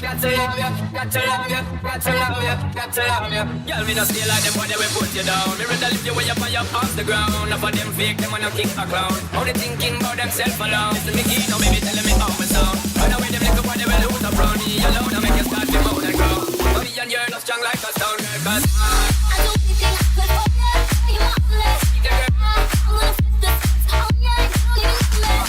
got to love you, got to love you, got to love you, got to love you. Girl, me no stay like them, boy, they will put you down. Me ready to lift you way up on your off the ground. Enough of them fake, them wanna kick a clown. Only thinking about themself alone. Listen me key, now baby telling me how me sound. Run away them little boy, they will lose up round me alone. I make you start to moan and grow. Body and you're not strong like a stone girl, cause I don't think I could forget you, my flesh. I'm gonna flip the switch on you, and you leave me.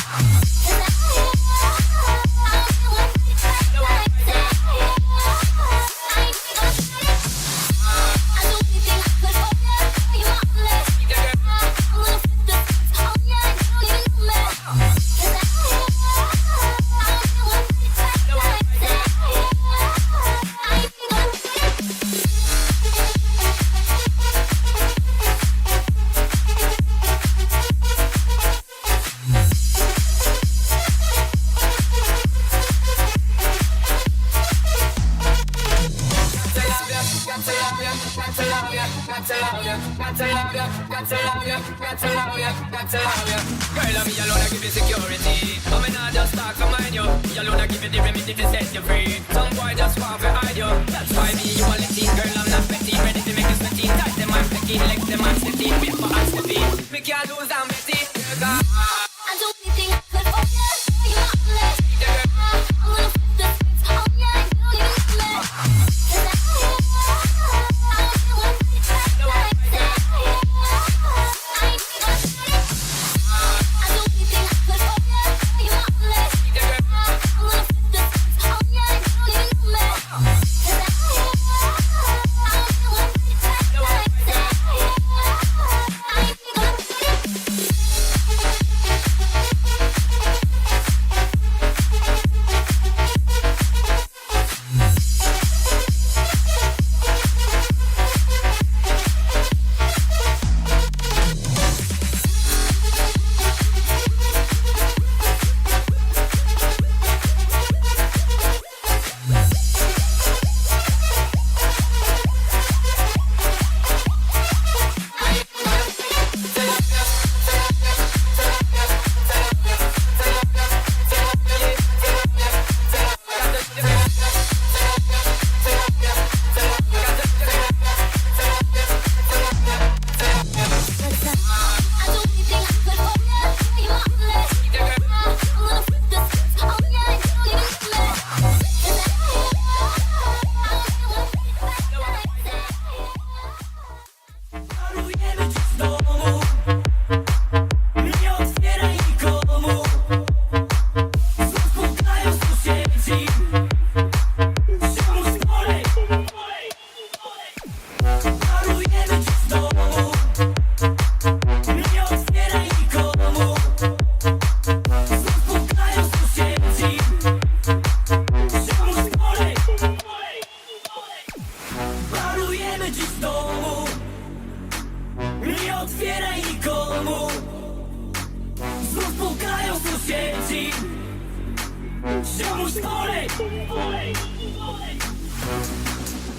Girl, I'm me alone, I give you security. I'm not just talk to mind you. Me alone, I give you the remedy to set you free. Some boy just want to hide you. That's why me, you are letting. Girl, I'm not petty. Ready to make you sweaty. Tight them, I'm petty. Legs them, I'm steady. Paper, I'm steady. Me can't lose, I'm petty. I don't think I could forget you, my flesh. I'm gonna flip the switch on you, and you leave me.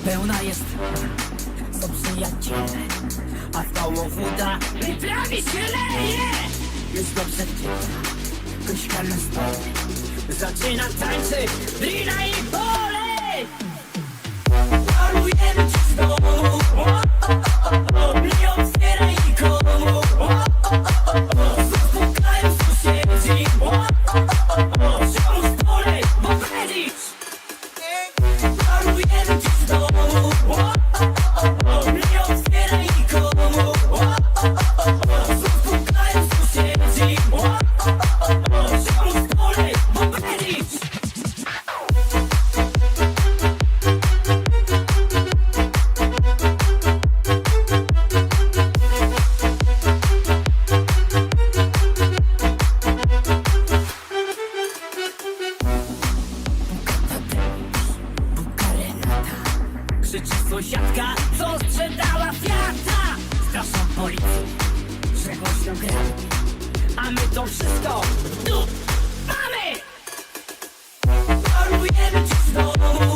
Pełna jest, są przyjaciele, a w koło woda prawie się leje. Jest dobrze piękna, gośka na stole, zaczyna tańczyć, drina i pole. Parujemy ci z domu, nie otwieraj nikomu, zaspokają sąsiedzi, ziomu z pole, bo powiedzieć. Parujemy ci z domu, nie otwieraj nikomu, zaspokają sąsiedzi, ziomu z pole, bo powiedzieć. Krzyczy sąsiadka, co sprzedała Fiata. Straszą policję, że głośno gramy, a my to wszystko tu mamy. Parujemy ci z domu,